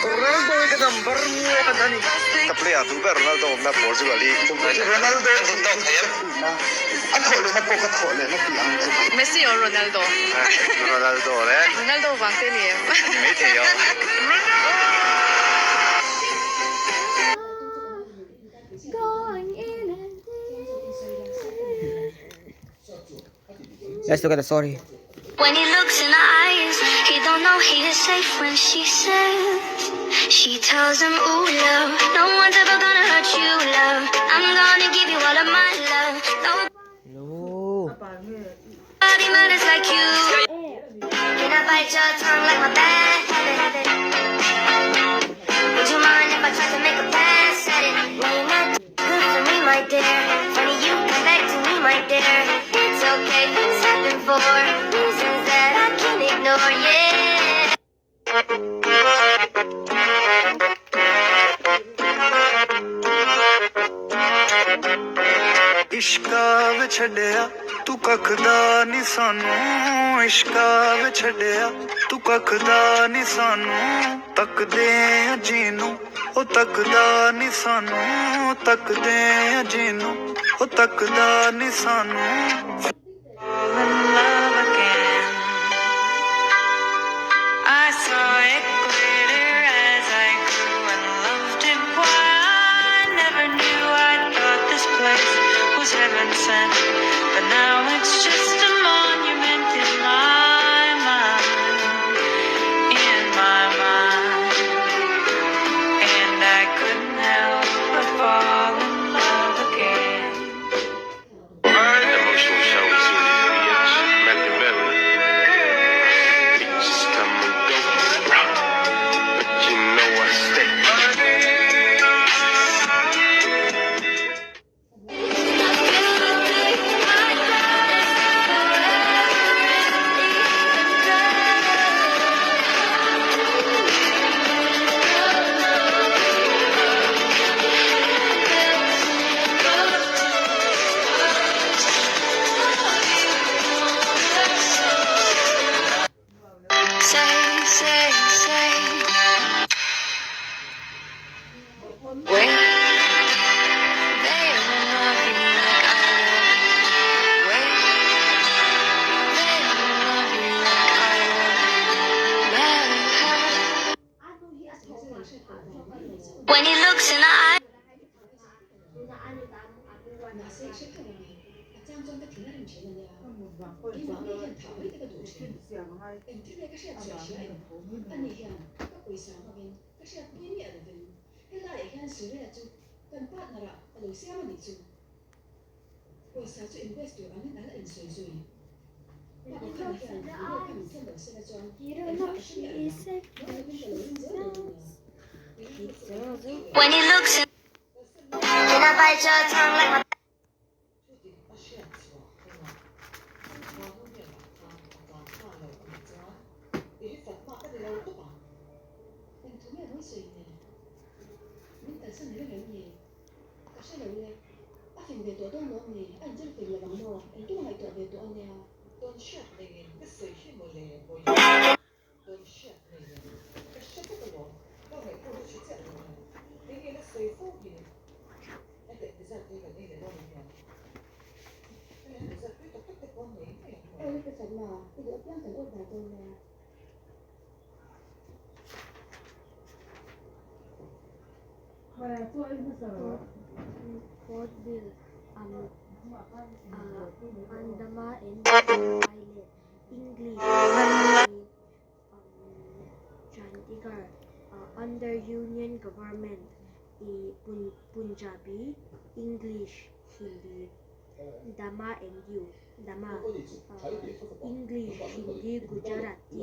Ronaldo itu gambar kan tadi. Tapi ya tuh Ronaldo na Portugal Ronaldo tentang saya. Aku lihat pokat aku lihat yang. Messi or Ronaldo? Ronaldo deh. Ronaldo bang sini ya. Messi ya. Let's look at the story. When he looks in her eyes, he don't know he is safe when she says, she tells him, ooh, love, no one's ever gonna hurt you, love. I'm gonna give you all of my love. Nobody matters like you. Can I bite your tongue like my bad habit? Would you mind if I try to make a pass at it? Well, you're not good for me, my dear. Funny you come back to me, my dear. It's okay, things happen for reasons that I can't ignore, yeah. इश्का वे छड़िया तू कखदा नी सानू इश्का वे छड़िया तू कखदा नी सानू तकदे जीनू ओ तकदा नी सानू तकदे जीनू ओ तकदा नी सानू Heaven sent, but now it's just a monument in my mind, and I couldn't help but fall in love again. Emotional show, you see these idiots, Machiavelli. Bitches come and go, but you know I stay. When he looks in her eyes. When he looks in, can I bite your tongue like my Portville, Andama and Island, English, Chandigarh, under Union government, Punjabi, English, Hindi, Dama and you, Dama, English, Hindi, Gujarati,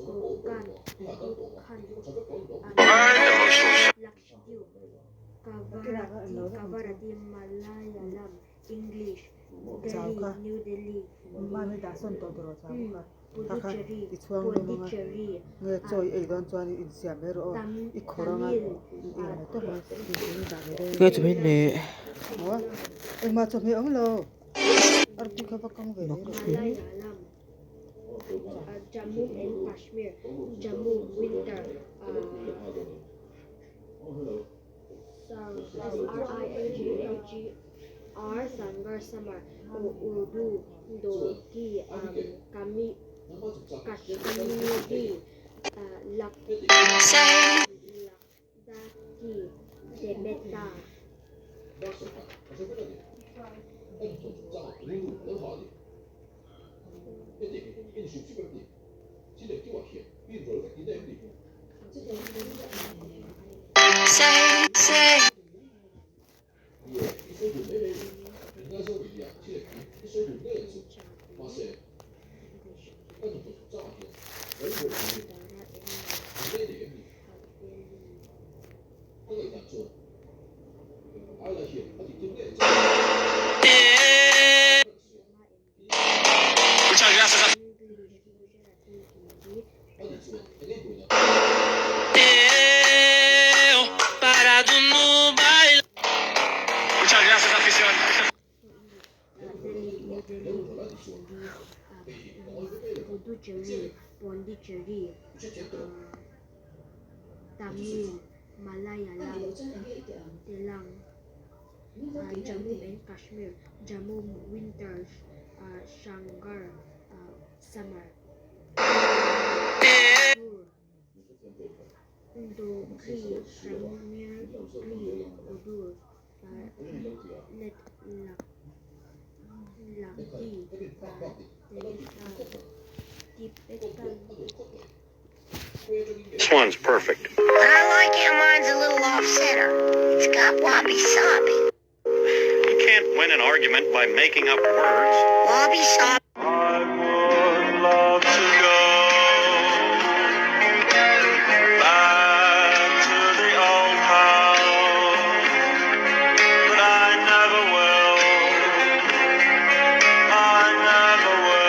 Konkan, Lakshadweep, Kavarati, Malayalam, English, Delhi, New Delhi, Puducherry, i chuang lo manga Pondicherry, nge choi ei don chuan in siam me ro i khoranga Tamil, in me to ma Tamil, nge chu me ne wa ei ma chu me ong lo ar pi kha pakang ve ro Malayalam, Jammu and Kashmir, Jammu winter, SRINGAGR summer summer, Urdu Doki Kami Kashmiri Lakdaki Debeta Puducherry, Pondicherry, Tamil, Malayalam, Telang, Jammu and Kashmir, Jammu winters, Shangar summer, Doki Kashmir, Urdu, This one's perfect. I like how mine's a little off center. It's got wabi sabi. You can't win an argument by making up words. Wabi sabi. I would love to go back to the old house, but I never will. I never will.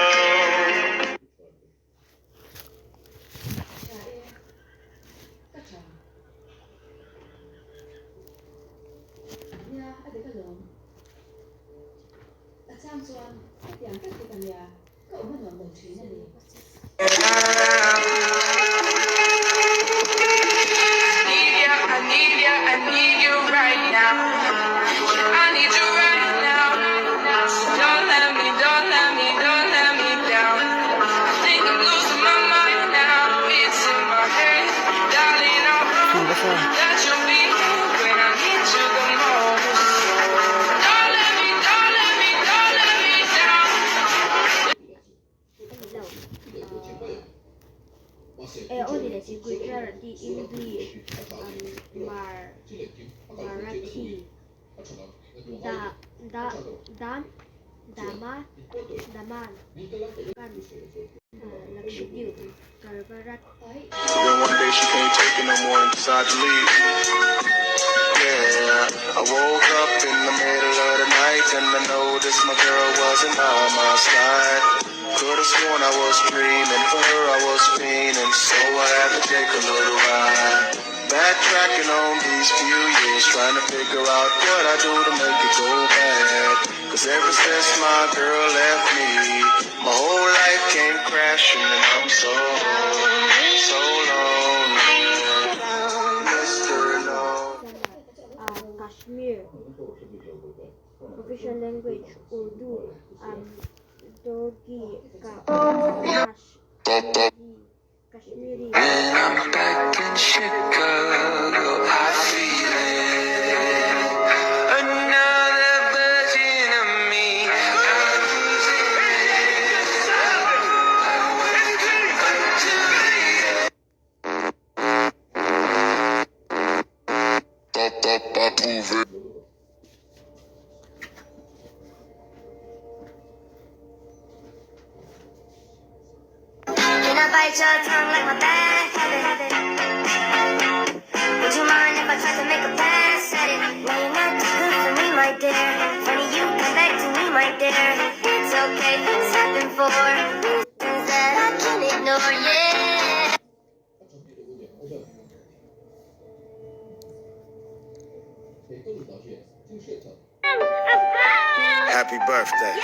I need you right now. I need you right now. Don't let me down. I think I'm losing my mind now. It's in my head, darling. I hope that you'll be here when I need you the most. Don't let me down. only the Gujarati, English, Marathi, Daman, Lakshadweep, Karvarat. Then one day she can't take it no more and decided to leave. Yeah, I woke up in the middle of the night and I noticed my girl wasn't by my side. Could've sworn I was dreaming, for her I was fiending, so I had to take a little ride. Backtracking on these few years, trying to figure out what I do to make it go bad. Cause ever since my girl left me, my whole life came crashing and I'm so lonely. Mr. Kashmir, official language Urdu, Dogi, Kashmiri. I'm back in Chicago, I feel it. Another version of me. I'm losing it. Can I bite your tongue like my bad habit? Would you mind if I tried to make a pass at it? No, you're not too good for me, my dear. Funny you come back to me, my dear. It's okay, things happen for reasons that I can't more, yeah. Happy birthday.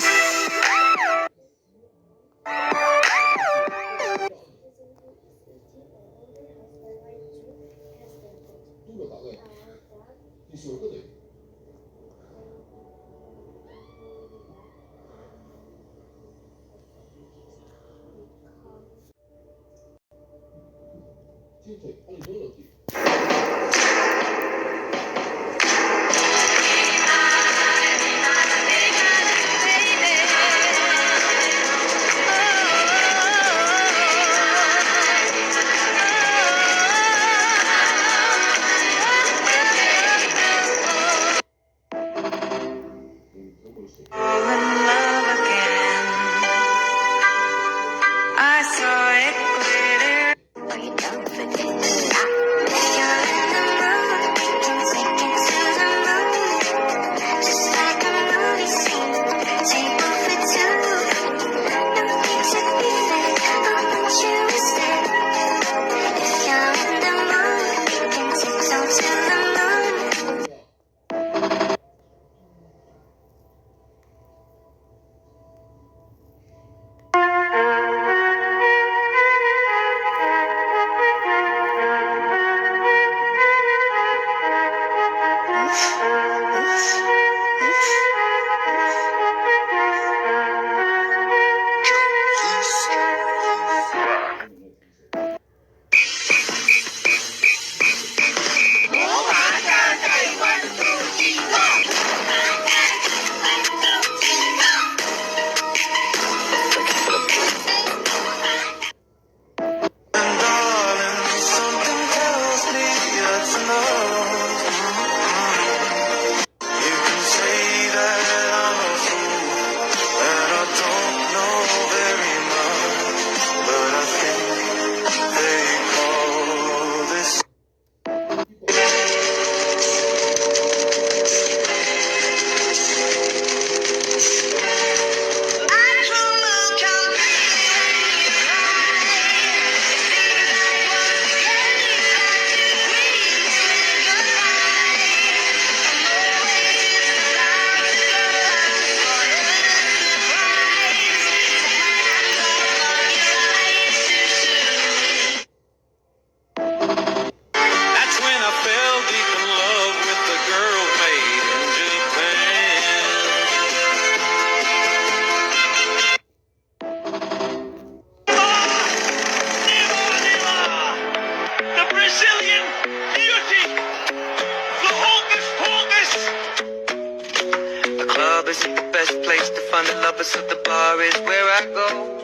Isn't the best place to find the lovers, so the bar is where I go.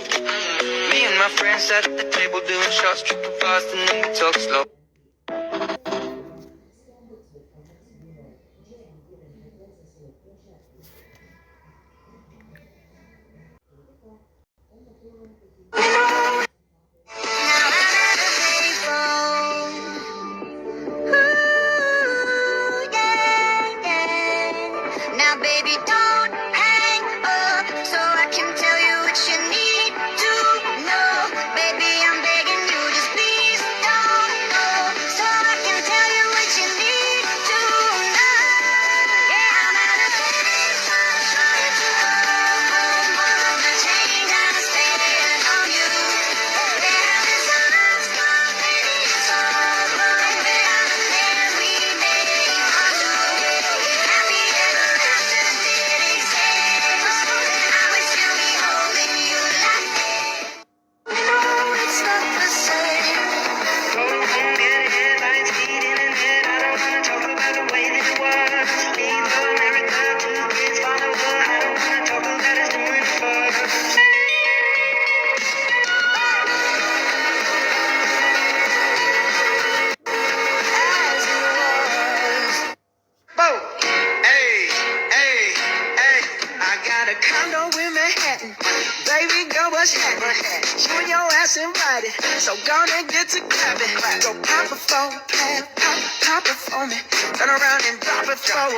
Me and my friends sat at the table doing shots, tripping fast, and then we talk slow. Now, baby, don't hang up so I can tell you what you need to know. Baby, I'm begging you, just please don't go so I can tell you what you need to know. Yeah, I'm out of place, I'm trying to come home, but the chains I'm staying on you. Yeah, the sun's gone, baby, it's all wrong. Then we made our happy ever after did exist. I would still be holding you like no, it's not the same. Going home, getting headlights, eating in bed. I don't wanna talk about the way that it was. Leave America, 2 kids, follow her. I don't wanna talk about us doing it first. As it was. Whoa. Hey, hey, hey. I got a condo in Manhattan. Baby girl, what's happening? You and your ass invited, so gonna get to clapping. Go pop it for me, pop it for me. Turn around and drop it for me.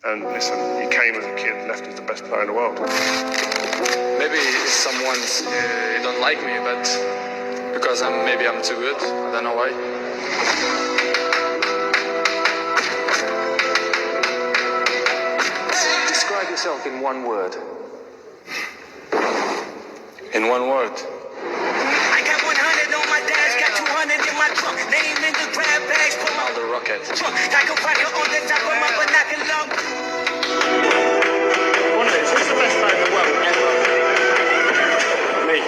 And listen, he came as a kid, left as the best player in the world. Maybe someone don't like me, but Because maybe I'm too good. I don't know why. Describe yourself in one word. In one word. I got 100 on my dash, got 200 in my trunk. Name in the grab bags, put my The rocket. trunk. Got a rocket on the top of my binocular. Who's the best man in the world ever? Me.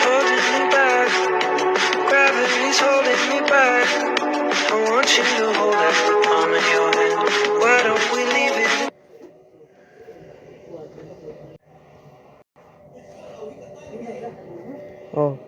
Holding me back, gravity's holding me back. I want you to hold out the palm of your hand. Why don't we leave it? Oh.